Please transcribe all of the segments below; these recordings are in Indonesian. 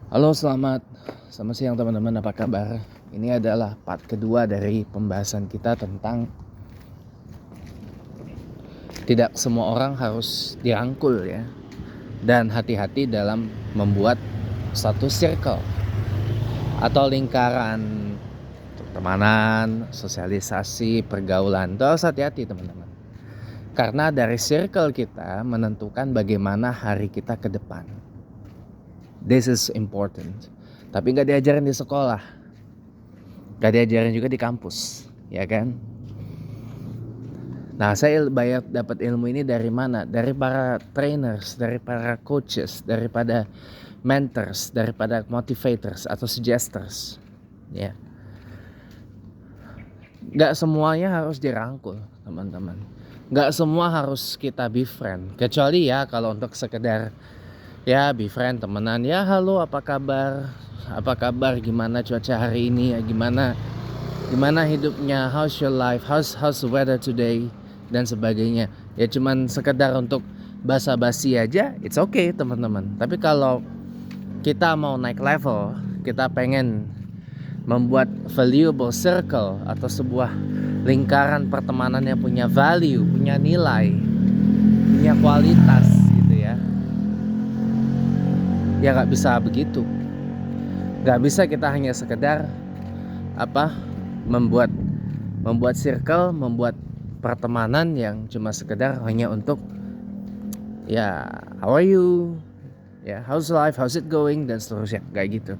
Halo, selamat siang teman-teman, apa kabar? Ini adalah part kedua dari pembahasan kita tentang tidak semua orang harus dirangkul ya. Dan hati-hati dalam membuat satu circle atau lingkaran pertemanan, sosialisasi, pergaulan. Itu harus hati-hati teman-teman. Karena dari circle kita menentukan bagaimana hari kita ke depan. This is important. Tapi gak diajarin di sekolah, gak diajarin juga di kampus, ya kan? Nah, saya banyak dapat ilmu ini dari mana? Dari para trainers, dari para coaches, daripada mentors, daripada motivators atau suggesters, ya. Gak semuanya harus dirangkul, teman-teman. Gak semua harus kita befriend, kecuali ya kalau untuk sekedar ya befriend, temenan, ya halo apa kabar, gimana cuaca hari ini ya, gimana hidupnya, how's your life, how's the weather today, dan sebagainya. Ya cuman sekedar untuk basa-basi aja, it's okay teman-teman. Tapi kalau kita mau naik level, kita pengen membuat valuable circle atau sebuah lingkaran pertemanan yang punya value, punya nilai, punya kualitas gitu ya. Ya gak bisa begitu. Gak bisa kita hanya sekedar membuat circle, membuat pertemanan yang cuma sekedar hanya untuk ya how are you, ya how's life, how's it going, dan seterusnya, kayak gitu.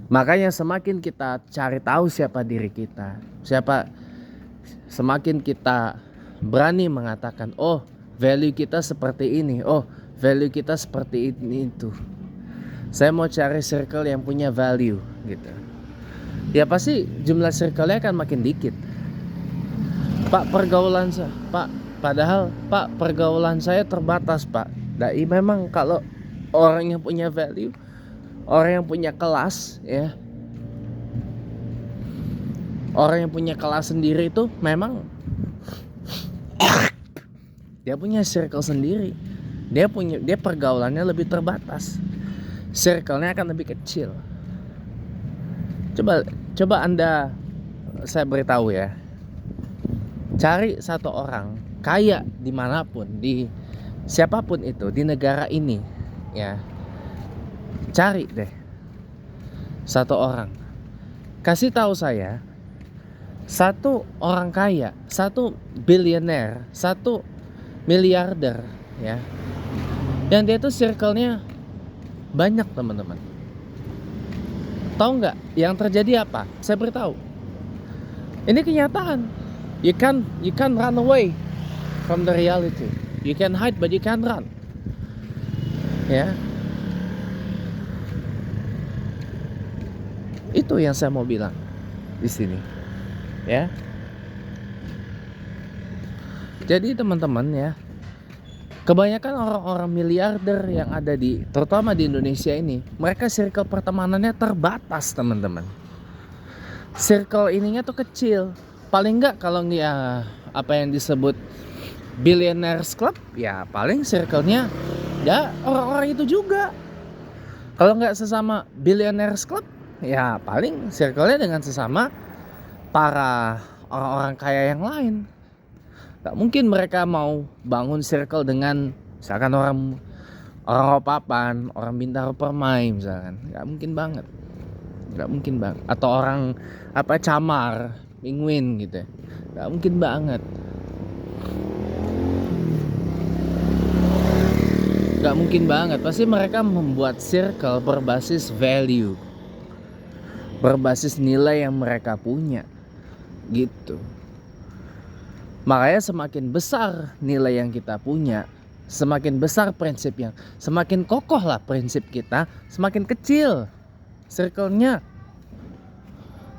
Makanya semakin kita cari tahu siapa diri kita, semakin kita berani mengatakan, oh value kita seperti ini, oh value kita seperti ini itu. Saya mau cari circle yang punya value gitu. Ya pasti jumlah circle-nya akan makin dikit. Padahal pergaulan saya terbatas, Pak. Dai memang kalau orang yang punya value, orang yang punya kelas ya, orang yang punya kelas sendiri itu memang dia punya circle sendiri. Dia pergaulannya lebih terbatas. Circle-nya akan lebih kecil. Coba Anda, saya beritahu ya. Cari satu orang kaya dimanapun, di siapapun itu di negara ini ya. Cari deh satu orang, kasih tahu saya satu orang kaya, satu billionaire, satu miliarder ya, yang dia tuh circle-nya banyak teman-teman. Tahu nggak yang terjadi apa? Saya beritahu. Ini kenyataan. You can run away from the reality. You can hide but you can't run. Ya. Itu yang saya mau bilang di sini. Ya. Jadi teman-teman ya, kebanyakan orang-orang miliarder yang ada terutama di Indonesia ini, mereka circle pertemanannya terbatas teman-teman. Circle ininya tuh kecil. Paling enggak kalau ya apa yang disebut billionaires club, ya paling circle-nya ya orang-orang itu juga. Kalau enggak sesama billionaires club, ya paling circle-nya dengan sesama para orang-orang kaya yang lain. Gak mungkin mereka mau bangun circle dengan misalkan orang papan, orang bintaro permai misalkan. Gak mungkin banget. Atau orang camar, penguin gitu. Gak mungkin banget. Gak mungkin banget. Pasti mereka membuat circle berbasis value, berbasis nilai yang mereka punya gitu. Makanya semakin besar nilai yang kita punya, semakin besar semakin kokoh lah prinsip kita, semakin kecil circle-nya.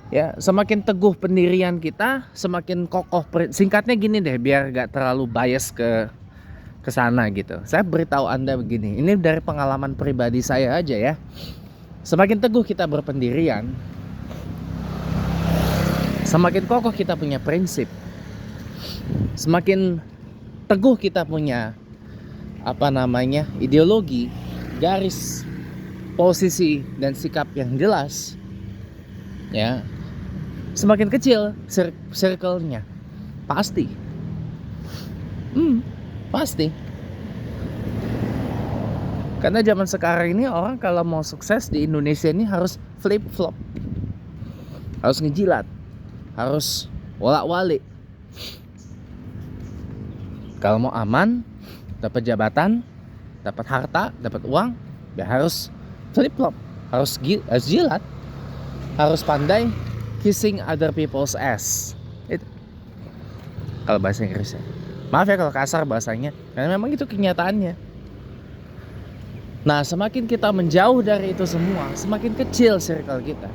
Ya, semakin teguh pendirian kita, semakin kokoh. Singkatnya gini deh, biar gak terlalu bias ke sana gitu. Saya beritahu Anda begini, ini dari pengalaman pribadi saya aja ya. Semakin teguh kita berpendirian, semakin kokoh kita punya prinsip, semakin teguh kita punya ideologi, garis posisi dan sikap yang jelas, ya, semakin kecil circle-nya. Pasti. Pasti. Karena zaman sekarang ini orang kalau mau sukses di Indonesia ini harus flip flop, harus ngejilat, harus wolak-walik. Kalau mau aman, dapat jabatan, dapat harta, dapat uang, ya harus flip flop, harus jilat, harus pandai kissing other people's ass. Itu kalau bahasa Inggrisnya. Maaf ya kalau kasar bahasanya, karena memang itu kenyataannya. Nah, semakin kita menjauh dari itu semua, semakin kecil circle kita.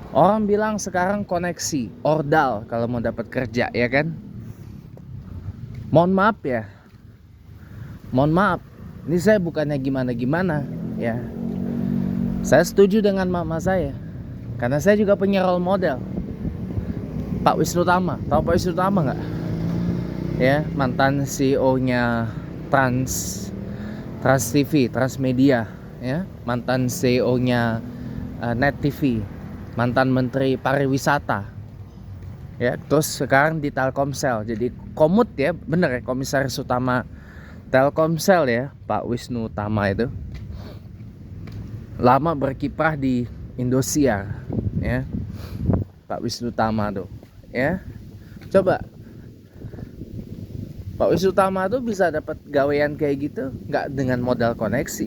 Orang bilang sekarang koneksi, ordal kalau mau dapat kerja, ya kan? Mohon maaf ya. Mohon maaf. Ini saya bukannya gimana-gimana, ya. Saya setuju dengan mama saya. Karena saya juga punya role model. Pak Wisnu Tama. Tahu Pak Wisnu Tama nggak? Ya, mantan CEO-nya Trans TV, Transmedia, ya, mantan CEO-nya Net TV, mantan Menteri Pariwisata, ya, terus sekarang di Telkomsel jadi komut, ya, bener ya, Komisaris Utama Telkomsel, ya, Pak Wisnu Tama itu lama berkiprah di Indosiar, ya, Pak Wisnu Tama tuh, ya, coba. Pak Wisnu Tama tuh bisa dapat gawean kayak gitu nggak dengan modal koneksi.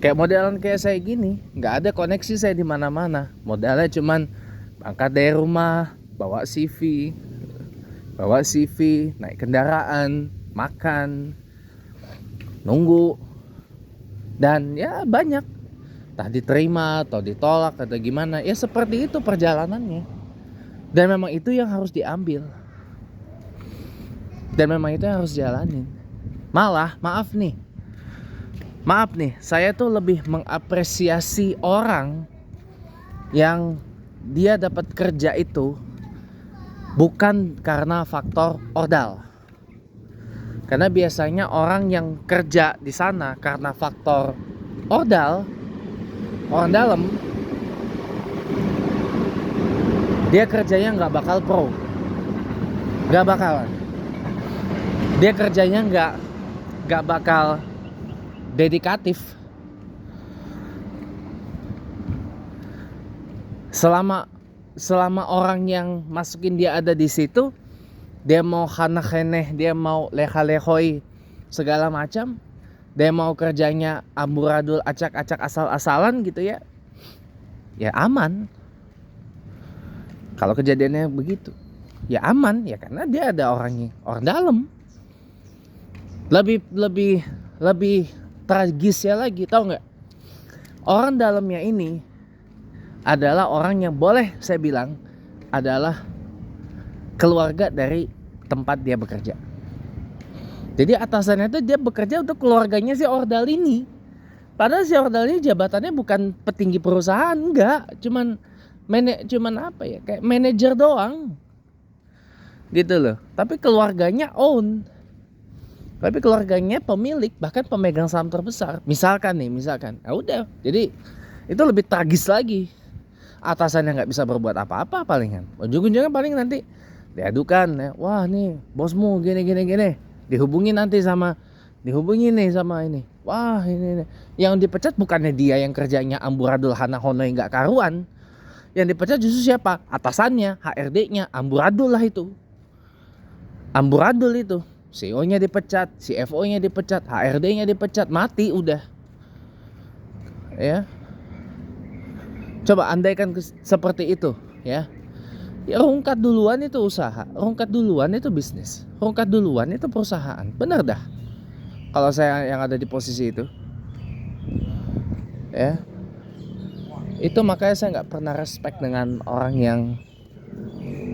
Kayak modelan kayak saya gini, nggak ada koneksi saya di mana-mana. Modalnya cuman berangkat dari rumah, bawa CV, naik kendaraan, makan, nunggu, dan ya banyak. Entah diterima atau ditolak atau gimana. Ya seperti itu perjalanannya. Dan memang itu yang harus diambil. Dan memang itu yang harus jalanin. Malah, maaf nih, saya tuh lebih mengapresiasi orang yang dia dapat kerja itu bukan karena faktor ordal. Karena biasanya orang yang kerja di sana karena faktor ordal, orang dalam, dia kerjanya nggak bakal pro, nggak bakalan. Dia kerjanya nggak bakal dedikatif. Selama orang yang masukin dia ada di situ, dia mau hanah-heneh, dia mau leha-lehoi segala macam, dia mau kerjanya amburadul, acak-acak asal-asalan gitu, ya, ya aman. Kalau kejadiannya begitu, ya aman, ya, karena dia ada orang dalam. Lebih tragisnya lagi, tahu nggak? Orang dalamnya ini adalah orang yang boleh saya bilang adalah keluarga dari tempat dia bekerja. Jadi atasannya itu dia bekerja untuk keluarganya si ordal ini. Padahal si ordal ini jabatannya bukan petinggi perusahaan, enggak, cuman apa ya, kayak manajer doang, gitu loh. Tapi keluarganya own. Tapi keluarganya pemilik, bahkan pemegang saham terbesar. Misalkan, ya udah. Jadi itu lebih tragis lagi. Atasannya nggak bisa berbuat apa-apa palingan. Ujung-ujungnya paling nanti diadukan, ya. Wah nih bosmu gini. Dihubungi nih sama ini. Wah ini. Yang dipecat bukannya dia yang kerjanya amburadul hana-hono yang nggak karuan. Yang dipecat justru siapa? Atasannya, HRD-nya, amburadul lah itu. Amburadul itu. CEO-nya dipecat, CFO-nya dipecat, HRD-nya dipecat, mati udah. Ya. Coba andaikan seperti itu, ya. Ya rungkat duluan itu usaha, rungkat duluan itu bisnis, rungkat duluan itu perusahaan. Bener dah. Kalau saya yang ada di posisi itu. Ya. Itu makanya saya nggak pernah respect dengan orang yang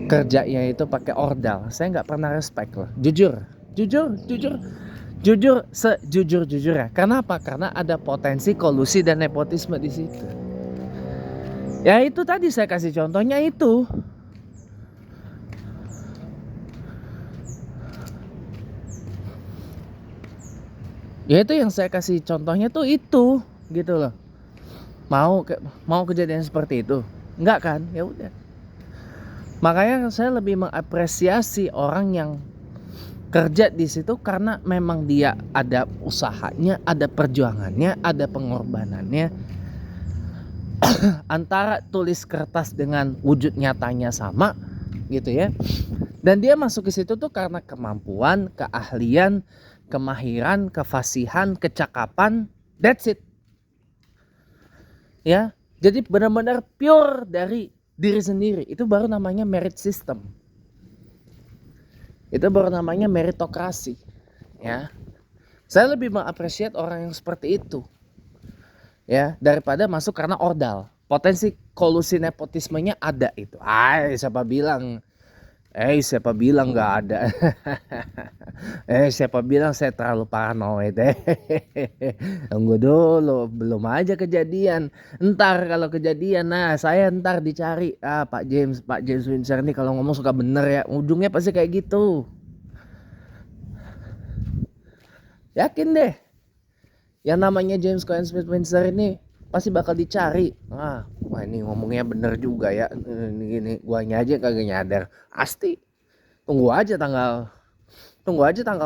kerjanya itu pakai ordal. Saya nggak pernah respect loh, jujur sejujur-jujurnya. Karena apa? Karena ada potensi kolusi dan nepotisme di situ. Ya itu tadi saya kasih contohnya itu. Ya itu yang saya kasih contohnya tuh itu, gitu loh. Mau kejadian seperti itu? Enggak kan? Ya udah. Makanya saya lebih mengapresiasi orang yang kerja di situ karena memang dia ada usahanya, ada perjuangannya, ada pengorbanannya. Antara tulis kertas dengan wujud nyatanya sama, gitu ya. Dan dia masuk ke situ tuh karena kemampuan, keahlian, kemahiran, kefasihan, kecakapan. That's it. Ya. Jadi benar-benar pure dari diri sendiri. Itu baru namanya merit system. Itu baru namanya meritokrasi. Ya. Saya lebih mengapresiasi orang yang seperti itu. Ya, daripada masuk karena ordal. Potensi kolusi nepotismenya ada itu. Siapa bilang nggak ada. Siapa bilang saya terlalu paranoid. Tunggu dulu, belum aja kejadian. Ntar kalau kejadian, nah saya ntar dicari. Pak James Windsor nih kalau ngomong suka bener ya. Ujungnya pasti kayak gitu. Yakin deh. Yang namanya James Smith Windsor ini pasti bakal dicari. Wah ini ngomongnya bener juga ya. Ini gini, guanya aja kagak nyadar. Pasti. Tunggu aja tanggal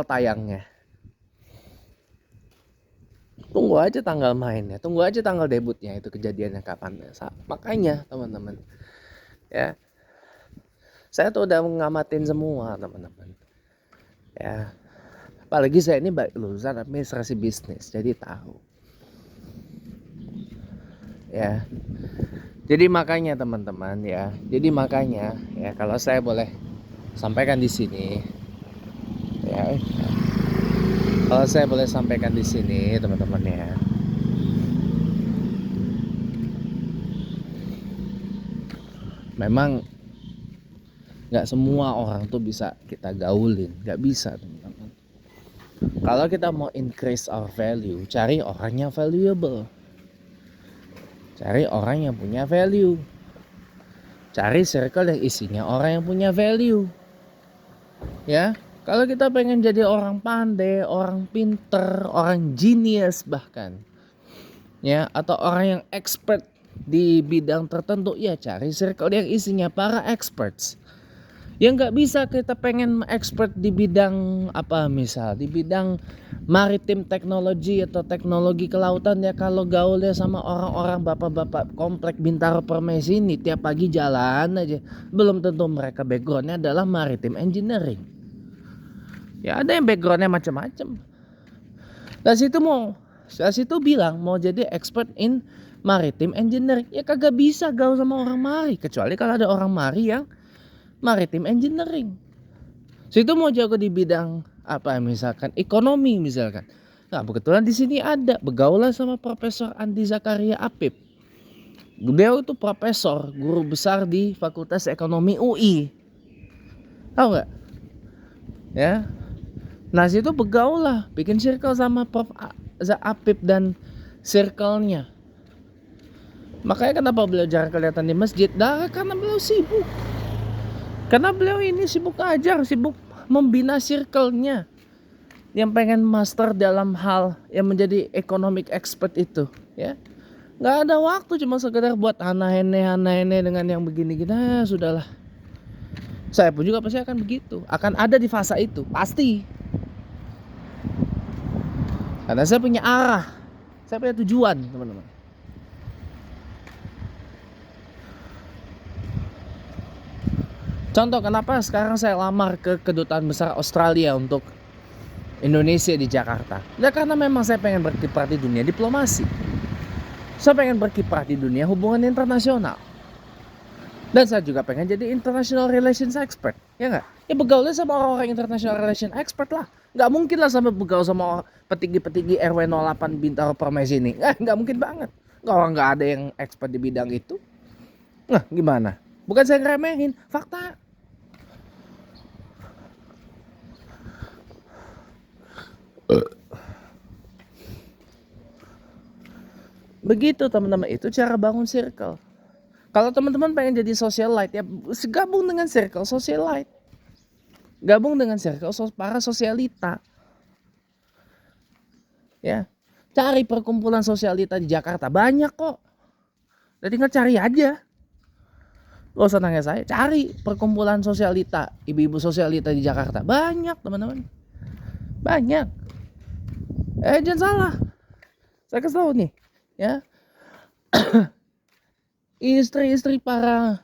tayangnya. Tunggu aja tanggal mainnya. Tunggu aja tanggal debutnya, itu kejadiannya kapan. Makanya teman-teman, ya, saya tuh udah ngamatin semua teman-teman. Ya, apalagi saya ini lulusan administrasi bisnis, jadi tahu. Ya, jadi makanya teman-teman ya. Jadi makanya ya, kalau saya boleh sampaikan di sini, ya, kalau saya boleh sampaikan di sini teman-teman ya. Memang nggak semua orang tuh bisa kita gaulin, nggak bisa teman-teman. Kalau kita mau increase our value, cari orang yang valuable, cari orang yang punya value, cari circle yang isinya orang yang punya value. Ya, kalau kita pengen jadi orang pandai, orang pinter, orang genius bahkan, ya, atau orang yang expert di bidang tertentu, ya cari circle yang isinya para experts. Ya nggak bisa kita pengen expert di bidang apa, misal di bidang maritim teknologi atau teknologi kelautan, ya kalau gaulnya sama orang-orang bapak-bapak komplek Bintaro Permai ini tiap pagi jalan aja, belum tentu mereka backgroundnya adalah maritim engineering. Ya ada yang backgroundnya macam-macam. Dari situ bilang mau jadi expert in maritim engineering, ya kagak bisa gaul sama orang mari, kecuali kalau ada orang mari yang maritim engineering. Situ mau jago di bidang apa, misalkan ekonomi misalkan. Nah kebetulan di sini ada begaulah sama Profesor Andi Zakaria Apip. Beliau itu profesor, guru besar di Fakultas Ekonomi UI. Tahu nggak? Ya. Nah situ begaulah, bikin circle sama Prof Apip dan circle-nya. Makanya kenapa beliau jarang kelihatan di masjid? Karena beliau sibuk. Karena beliau ini sibuk ajar, sibuk membina circle-nya yang pengen master dalam hal yang menjadi economic expert itu, ya. Nggak ada waktu cuma sekedar buat aneh-aneh dengan yang begini-gini. Sudahlah. Saya pun juga pasti akan begitu, akan ada di fase itu, pasti. Karena saya punya arah, saya punya tujuan, teman-teman. Contoh kenapa sekarang saya lamar ke Kedutaan Besar Australia untuk Indonesia di Jakarta. Ya karena memang saya pengen berkiprah di dunia diplomasi. Saya pengen berkiprah di dunia hubungan internasional. Dan saya juga pengen jadi international relations expert. Ya nggak? Ya begaulnya sama orang-orang international relations expert lah. Nggak mungkin lah sampai begaul sama petinggi-petinggi RW 08 Bintaro Permai ini. Nggak mungkin banget. Orang nggak ada yang expert di bidang itu. Nah gimana? Bukan saya ngeremehin, fakta. Begitu teman-teman, itu cara bangun circle. Kalau teman-teman pengen jadi socialite, ya gabung dengan circle socialite. Gabung dengan circle para sosialita. Ya, cari perkumpulan sosialita di Jakarta banyak kok. Udah tinggal cari aja. Gak usah nanya saya, cari perkumpulan sosialita, ibu-ibu sosialita di Jakarta banyak teman-teman, banyak. Jangan salah, saya kasih tahu nih, ya, istri-istri para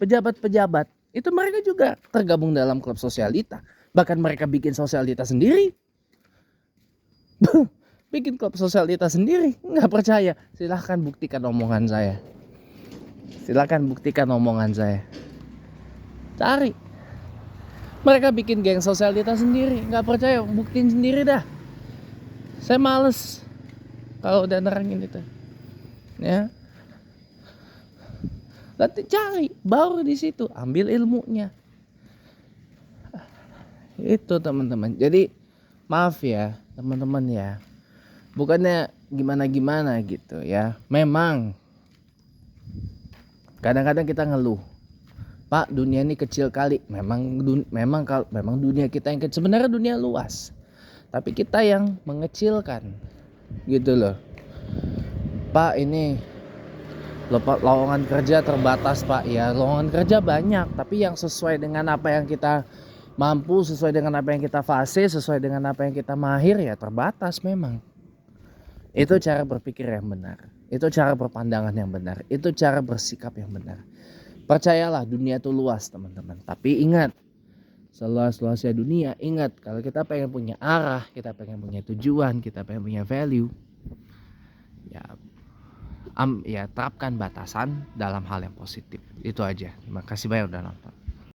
pejabat-pejabat itu mereka juga tergabung dalam klub sosialita, bahkan mereka bikin sosialita sendiri. Bikin klub sosialita sendiri. Nggak percaya, silahkan buktikan omongan saya. Cari. Mereka bikin geng sosialita sendiri. Nggak percaya, buktiin sendiri dah. Saya males kalau udah nerangin itu. Ya. Nanti cari, baru di situ ambil ilmunya. Itu teman-teman. Jadi maaf ya teman-teman ya. Bukannya gimana-gimana gitu ya. Memang kadang-kadang kita ngeluh, Pak, dunia ini kecil kali. Memang dunia kita yang kecil. Sebenarnya dunia luas, tapi kita yang mengecilkan gitu loh. Pak, ini lowongan kerja terbatas, Pak. Ya, lowongan kerja banyak, tapi yang sesuai dengan apa yang kita mampu, sesuai dengan apa yang kita fase, sesuai dengan apa yang kita mahir ya terbatas memang. Itu cara berpikir yang benar. Itu cara berpandangan yang benar. Itu cara bersikap yang benar. Percayalah, dunia itu luas teman-teman. Tapi ingat, seluas-luasnya dunia, ingat kalau kita pengen punya arah, kita pengen punya tujuan, kita pengen punya value, ya terapkan batasan dalam hal yang positif. Itu aja. Terima kasih banyak udah nonton.